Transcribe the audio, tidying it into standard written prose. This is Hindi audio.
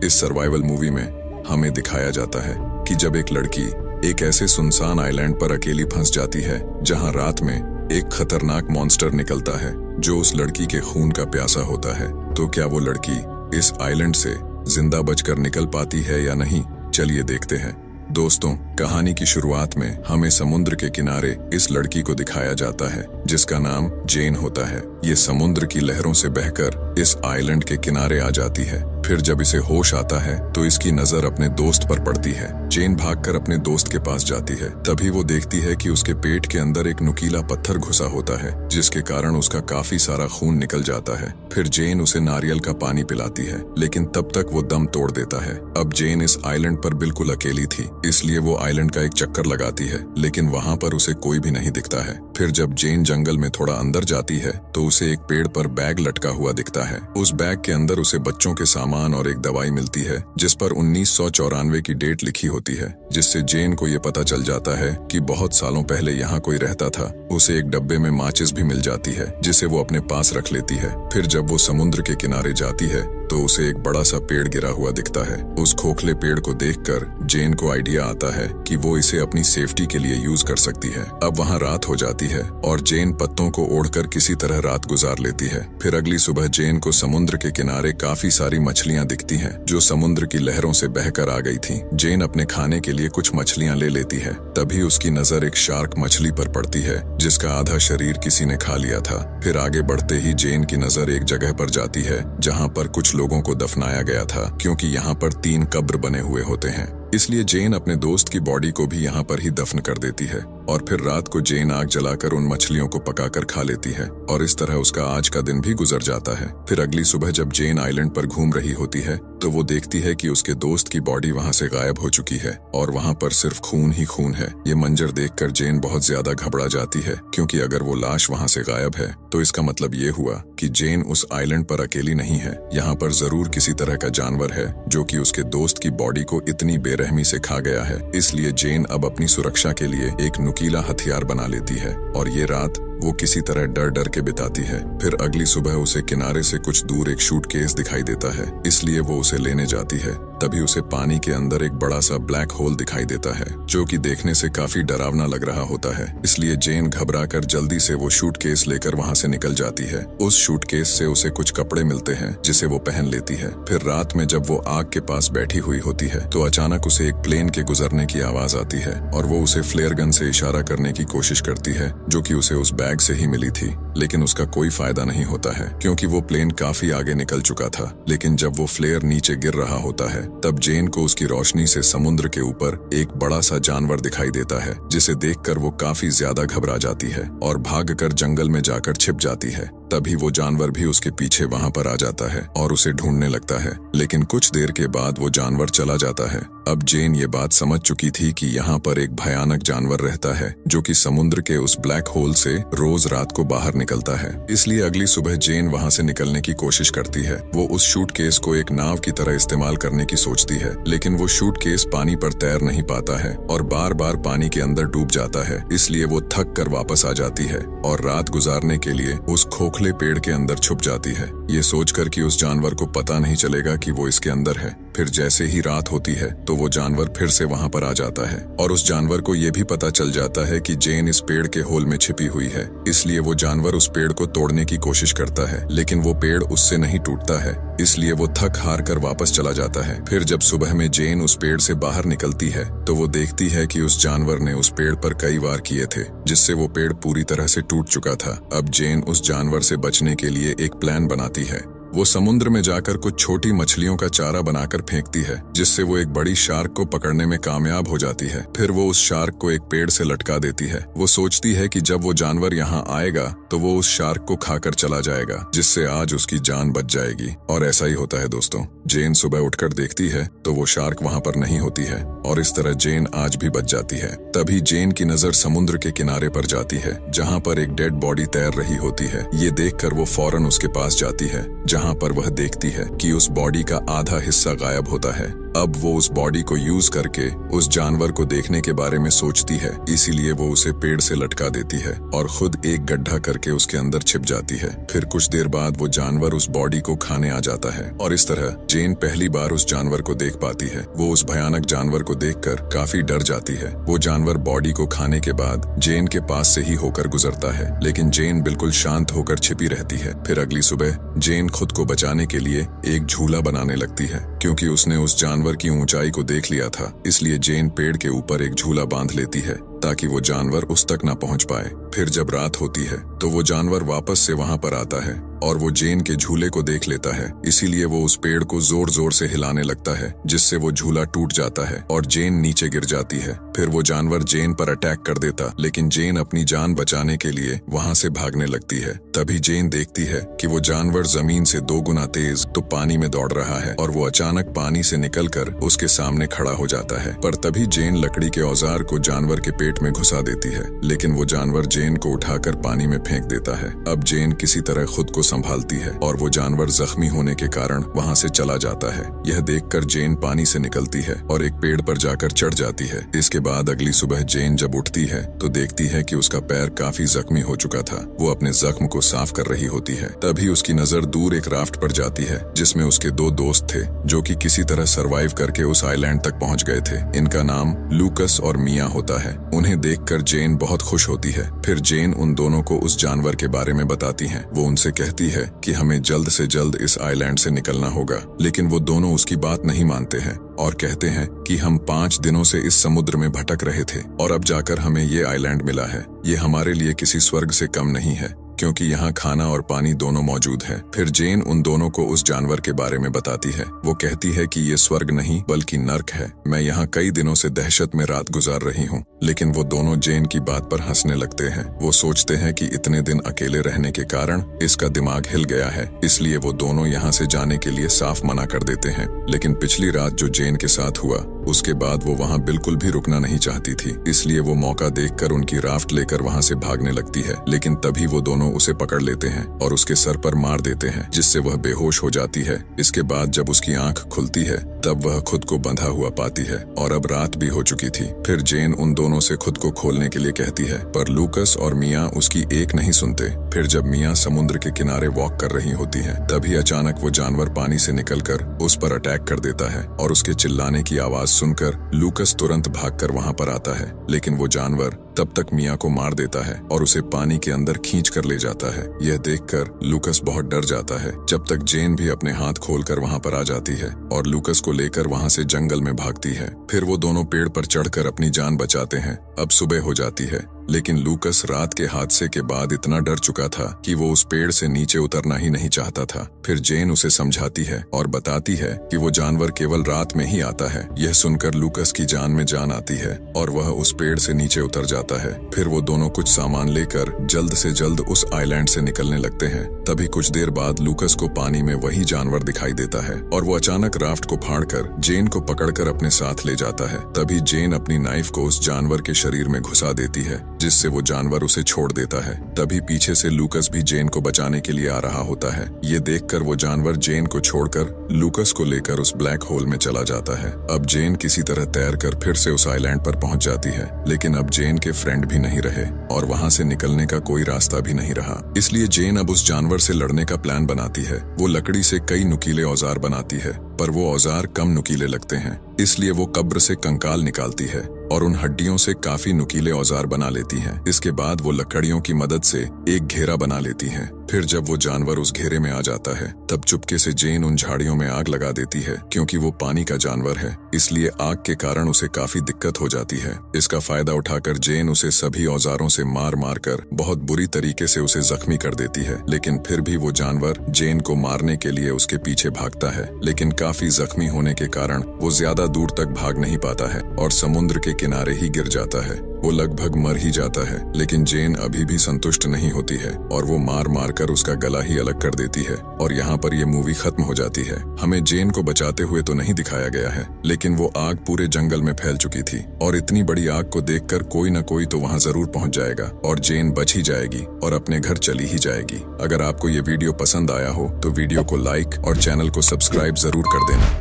इस सर्वाइवल मूवी में हमें दिखाया जाता है कि जब एक लड़की एक ऐसे सुनसान आइलैंड पर अकेली फंस जाती है जहां रात में एक खतरनाक मॉन्स्टर निकलता है जो उस लड़की के खून का प्यासा होता है। तो क्या वो लड़की इस आइलैंड से जिंदा बचकर निकल पाती है या नहीं, चलिए देखते हैं। दोस्तों, कहानी की शुरुआत में हमें समुद्र के किनारे इस लड़की को दिखाया जाता है जिसका नाम जेन होता है। ये समुद्र की लहरों से बहकर इस आइलैंड के किनारे आ जाती है। फिर जब इसे होश आता है तो इसकी नजर अपने दोस्त पर पड़ती है। जेन भागकर अपने दोस्त के पास जाती है। तभी वो देखती है कि उसके पेट के अंदर एक नुकीला पत्थर घुसा होता है जिसके कारण उसका काफी सारा खून निकल जाता है। फिर जेन उसे नारियल का पानी पिलाती है, लेकिन तब तक वो दम तोड़ देता है। अब जेन इस आइलैंड पर बिल्कुल अकेली थी, इसलिए वो आइलैंड का एक चक्कर लगाती है, लेकिन वहां पर उसे कोई भी नहीं दिखता है। फिर जब जेन जंगल में थोड़ा अंदर जाती है तो उसे एक पेड़ पर बैग लटका हुआ दिखता है। उस बैग के अंदर उसे बच्चों के सामान और एक दवाई मिलती है जिस पर 1994 की डेट लिखी होती है, जिससे जेन को ये पता चल जाता है कि बहुत सालों पहले यहाँ कोई रहता था। उसे एक डब्बे में माचिस भी मिल जाती है जिसे वो अपने पास रख लेती है। फिर जब वो समुद्र के किनारे जाती है तो उसे एक बड़ा सा पेड़ गिरा हुआ दिखता है। उस खोखले पेड़ को देखकर जेन को आइडिया आता है कि वो इसे अपनी सेफ्टी के लिए यूज कर सकती है। अब वहाँ रात हो जाती है और जेन पत्तों को ओढ़कर किसी तरह रात गुजार लेती है। फिर अगली सुबह जेन को समुद्र के किनारे काफी सारी मछलियाँ दिखती हैं जो समुद्र की लहरों से बहकर आ गई थी। जेन अपने खाने के लिए कुछ मछलियाँ ले लेती है। तभी उसकी नजर एक शार्क मछली पर पड़ती है जिसका आधा शरीर किसी ने खा लिया था। फिर आगे बढ़ते ही जेन की नजर एक जगह पर जाती है जहाँ पर कुछ लोगों को दफनाया गया था, क्योंकि यहाँ पर 3 कब्र बने हुए होते हैं। इसलिए जेन अपने दोस्त की बॉडी को भी यहाँ पर ही दफन कर देती है और फिर रात को जेन आग जलाकर उन मछलियों को पकाकर खा लेती है और इस तरह उसका आज का दिन भी गुजर जाता है। फिर अगली सुबह जब जेन आइलैंड पर घूम रही होती है तो वो देखती है कि उसके दोस्त की बॉडी वहाँ से गायब हो चुकी है और वहाँ पर सिर्फ खून ही खून है। ये मंजर देखकर जेन बहुत ज्यादा घबरा जाती है, क्योंकि अगर वो लाश वहाँ से गायब है तो इसका मतलब ये हुआ कि जेन उस आइलैंड पर अकेली नहीं है। यहाँ पर जरूर किसी तरह का जानवर है जो कि उसके दोस्त की बॉडी को इतनी बेरहमी से खा गया है। इसलिए जेन अब अपनी सुरक्षा के लिए एक नुकीला हथियार बना लेती है और ये रात वो किसी तरह डर डर के बिताती है। फिर अगली सुबह उसे किनारे से कुछ दूर एक सूटकेस दिखाई देता है, इसलिए वो उसे लेने जाती है। तभी उसे पानी के अंदर एक बड़ा सा ब्लैक होल दिखाई देता है जो कि देखने से काफी डरावना लग रहा होता है। इसलिए जेन घबराकर जल्दी से वो सूटकेस लेकर वहां से निकल जाती है। उस सूटकेस से उसे कुछ कपड़े मिलते हैं जिसे वो पहन लेती है। फिर रात में जब वो आग के पास बैठी हुई होती है तो अचानक उसे एक प्लेन के गुजरने की आवाज आती है और वो उसे फ्लेयर गन से इशारा करने की कोशिश करती है जो कि उसे उस बैग से ही मिली थी, लेकिन उसका कोई फायदा नहीं होता है क्योंकि वो प्लेन काफी आगे निकल चुका था। लेकिन जब वो फ्लेयर नीचे गिर रहा होता है तब जेन को उसकी रोशनी से समुद्र के ऊपर एक बड़ा सा जानवर दिखाई देता है, जिसे देखकर वो काफी ज्यादा घबरा जाती है और भागकर जंगल में जाकर छिप जाती है। तभी वो जानवर भी उसके पीछे वहां पर आ जाता है और उसे ढूंढने लगता है, लेकिन कुछ देर के बाद वो जानवर चला जाता है। अब जेन ये बात समझ चुकी थी कि यहाँ पर एक भयानक जानवर रहता है जो कि समुद्र के उस ब्लैक होल से रोज रात को बाहर निकलता है। इसलिए अगली सुबह जेन वहां से निकलने की कोशिश करती है। वो उस सूटकेस को एक नाव की तरह इस्तेमाल करने की सोचती है, लेकिन वो सूटकेस पानी पर तैर नहीं पाता है और बार बार पानी के अंदर डूब जाता है। इसलिए वो थक कर वापस आ जाती है और रात गुजारने के लिए उस खोखले पेड़ के अंदर छुप जाती है, ये सोचकर कि उस जानवर को पता नहीं चलेगा कि वो इसके अंदर है। फिर जैसे ही रात होती है तो वो जानवर फिर से वहां पर आ जाता है और उस जानवर को ये भी पता चल जाता है कि जेन इस पेड़ के होल में छिपी हुई है। इसलिए वो जानवर उस पेड़ को तोड़ने की कोशिश करता है, लेकिन वो पेड़ उससे नहीं टूटता है। इसलिए वो थक हार कर वापस चला जाता है। फिर जब सुबह में जेन उस पेड़ से बाहर निकलती है तो वो देखती है कि उस जानवर ने उस पेड़ पर कई वार किए थे, जिससे वो पेड़ पूरी तरह से टूट चुका था। अब जेन उस जानवर से बचने के लिए एक प्लान बनाती है। वो समुद्र में जाकर कुछ छोटी मछलियों का चारा बनाकर फेंकती है, जिससे वो एक बड़ी शार्क को पकड़ने में कामयाब हो जाती है। फिर वो उस शार्क को एक पेड़ से लटका देती है। वो सोचती है कि जब वो जानवर यहाँ आएगा तो वो उस शार्क को खाकर चला जाएगा, जिससे आज उसकी जान बच जाएगी। और ऐसा ही होता है दोस्तों। जेन सुबह उठकर देखती है तो वो शार्क वहाँ पर नहीं होती है और इस तरह जेन आज भी बच जाती है। तभी जेन की नजर समुद्र के किनारे पर जाती है जहाँ पर एक डेड बॉडी तैर रही होती है। ये देखकर वो फौरन उसके पास जाती है, जहाँ पर वह देखती है कि उस बॉडी का आधा हिस्सा गायब होता है। अब वो उस बॉडी को यूज करके उस जानवर को देखने के बारे में सोचती है, इसीलिए वो उसे पेड़ से लटका देती है और खुद एक गड्ढा करके उसके अंदर छिप जाती है। फिर कुछ देर बाद वो जानवर उस बॉडी को खाने आ जाता है और इस तरह जेन पहली बार उस जानवर को देख पाती है। वो उस भयानक जानवर को देखकर काफी डर जाती है। वो जानवर बॉडी को खाने के बाद जेन के पास से ही होकर गुजरता है, लेकिन जेन बिल्कुल शांत होकर छिपी रहती है। फिर अगली सुबह जेन खुद को बचाने के लिए एक झूला बनाने लगती है। क्योंकि उसने उस जानवर की ऊंचाई को देख लिया था, इसलिए जेन पेड़ के ऊपर एक झूला बांध लेती है ताकि वो जानवर उस तक ना पहुंच पाए। फिर जब रात होती है तो वो जानवर वापस से वहां पर आता है और वो जेन के झूले को देख लेता है, इसीलिए वो उस पेड़ को जोर जोर से हिलाने लगता है, जिससे वो झूला टूट जाता है और जेन नीचे गिर जाती है। फिर वो जानवर जेन पर अटैक कर देता, लेकिन जेन अपनी जान बचाने के लिए वहां से भागने लगती है। तभी जेन देखती है कि वो जानवर जमीन से 2 गुना तेज तो पानी में दौड़ रहा है और वो अचानक पानी से निकलकर उसके सामने खड़ा हो जाता है। पर तभी जेन लकड़ी के औजार को जानवर के पेट में घुसा देती है, लेकिन वो जानवर जेन को उठाकर पानी में फेंक देता है। अब जेन किसी तरह खुद को संभालती है और वो जानवर जख्मी होने के कारण वहां से चला जाता है। यह देखकर जेन पानी से निकलती है और एक पेड़ पर जाकर चढ़ जाती है। इसके बाद अगली सुबह जेन जब उठती है तो देखती है कि उसका पैर काफी जख्मी हो चुका था। वो अपने जख्म को साफ कर रही होती है। तभी उसकी नजर दूर एक राफ्ट पर जाती है जिसमें उसके 2 दोस्त थे, जो कि किसी तरह सरवाइव करके उस आइलैंड तक पहुंच गए थे। इनका नाम लूकस और मिया होता है। उन्हें देखकर जेन बहुत खुश होती है। फिर जेन उन दोनों को उस जानवर के बारे में बताती है। वो उनसे कहती है कि हमें जल्द से जल्द इस आइलैंड से निकलना होगा, लेकिन वो दोनों उसकी बात नहीं मानते हैं और कहते हैं कि हम 5 दिनों से इस समुद्र में भटक रहे थे और अब जाकर हमें ये आइलैंड मिला है। ये हमारे लिए किसी स्वर्ग से कम नहीं है, क्योंकि यहाँ खाना और पानी दोनों मौजूद है। फिर जेन उन दोनों को उस जानवर के बारे में बताती है। वो कहती है कि ये स्वर्ग नहीं बल्कि नर्क है। मैं यहाँ कई दिनों से दहशत में रात गुजार रही हूँ। लेकिन वो दोनों जेन की बात पर हंसने लगते हैं। वो सोचते हैं कि इतने दिन अकेले रहने के कारण इसका दिमाग हिल गया है, इसलिए वो दोनों यहाँ से जाने के लिए साफ मना कर देते हैं। लेकिन पिछली रात जो जेन के साथ हुआ, उसके बाद वो वहाँ बिल्कुल भी रुकना नहीं चाहती थी, इसलिए वो मौका देखकर उनकी राफ्ट लेकर वहाँ से भागने लगती है। लेकिन तभी वो दोनों उसे पकड़ लेते हैं और उसके सर पर मार देते हैं, जिससे वह बेहोश हो जाती है। इसके बाद जब उसकी आंख खुलती है तब वह खुद को बंधा हुआ पाती है और अब रात भी हो चुकी थी। फिर जेन उन दोनों से खुद को खोलने के लिए कहती है, पर लूकस और मिया उसकी एक नहीं सुनते। फिर जब मिया समुद्र के किनारे वॉक कर रही होती है, तभी अचानक वो जानवर पानी से निकलकर उस पर अटैक कर देता है और उसके चिल्लाने की आवाज सुनकर लूकस तुरंत भागकर वहां पर आता है। लेकिन वो जानवर तब तक मिया को मार देता है और उसे पानी के अंदर खींच कर ले जाता है। यह देखकर लूकस बहुत डर जाता है, जब तक जेन भी अपने हाथ खोलकर वहां पर आ जाती है और लूकस को लेकर वहां से जंगल में भागती है। फिर वो दोनों पेड़ पर चढ़कर अपनी जान बचाते हैं। अब सुबह हो जाती है, लेकिन लूकस रात के हादसे के बाद इतना डर चुका था कि वो उस पेड़ से नीचे उतरना ही नहीं चाहता था। फिर जेन उसे समझाती है और बताती है कि वो जानवर केवल रात में ही आता है। यह सुनकर लूकस की जान में जान आती है और वह उस पेड़ से नीचे उतर जाता है। फिर वो दोनों कुछ सामान लेकर जल्द से जल्द उस आइलैंड से निकलने लगते हैं। तभी कुछ देर बाद लूकस को पानी में वही जानवर दिखाई देता है और वो अचानक राफ्ट को फाड़कर जेन को पकड़कर अपने साथ ले जाता है। तभी जेन अपनी नाइफ को उस जानवर के शरीर में घुसा देती है, जिससे वो जानवर उसे छोड़ देता है। तभी पीछे से लूकस भी जेन को बचाने के लिए आ रहा होता है। ये देखकर वो जानवर जेन को छोड़कर लूकस को लेकर उस ब्लैक होल में चला जाता है। अब जेन किसी तरह तैरकर फिर से उस आइलैंड पर पहुंच जाती है, लेकिन अब जेन के फ्रेंड भी नहीं रहे और वहां से निकलने का कोई रास्ता भी नहीं रहा। इसलिए जेन अब उस जानवर से लड़ने का प्लान बनाती है। वो लकड़ी से कई नुकीले औजार बनाती है, पर वो औजार कम नुकीले लगते हैं, इसलिए वो कब्र से कंकाल निकालती है और उन हड्डियों से काफी नुकीले औजार बना लेती है। इसके बाद वो लकड़ियों की मदद से एक घेरा बना लेती है। फिर जब वो जानवर उस घेरे में आ जाता है, तब चुपके से जेन उन झाड़ियों में आग लगा देती है। क्योंकि वो पानी का जानवर है, इसलिए आग के कारण उसे काफी दिक्कत हो जाती है। इसका फायदा उठाकर जेन उसे सभी औजारों से मार मार कर बहुत बुरी तरीके से उसे जख्मी कर देती है। लेकिन फिर भी वो जानवर जेन को मारने के लिए उसके पीछे भागता है, लेकिन काफी जख्मी होने के कारण वो ज्यादा दूर तक भाग नहीं पाता है और समुद्र के किनारे ही गिर जाता है। वो लगभग मर ही जाता है, लेकिन जेन अभी भी संतुष्ट नहीं होती है और वो मार मार कर उसका गला ही अलग कर देती है। और यहाँ पर ये मूवी खत्म हो जाती है। हमें जेन को बचाते हुए तो नहीं दिखाया गया है, लेकिन वो आग पूरे जंगल में फैल चुकी थी और इतनी बड़ी आग को देखकर कोई न कोई तो वहाँ जरूर पहुँच जाएगा और जेन बच ही जाएगी और अपने घर चली ही जाएगी। अगर आपको ये वीडियो पसंद आया हो तो वीडियो को लाइक और चैनल को सब्सक्राइब जरूर कर देना।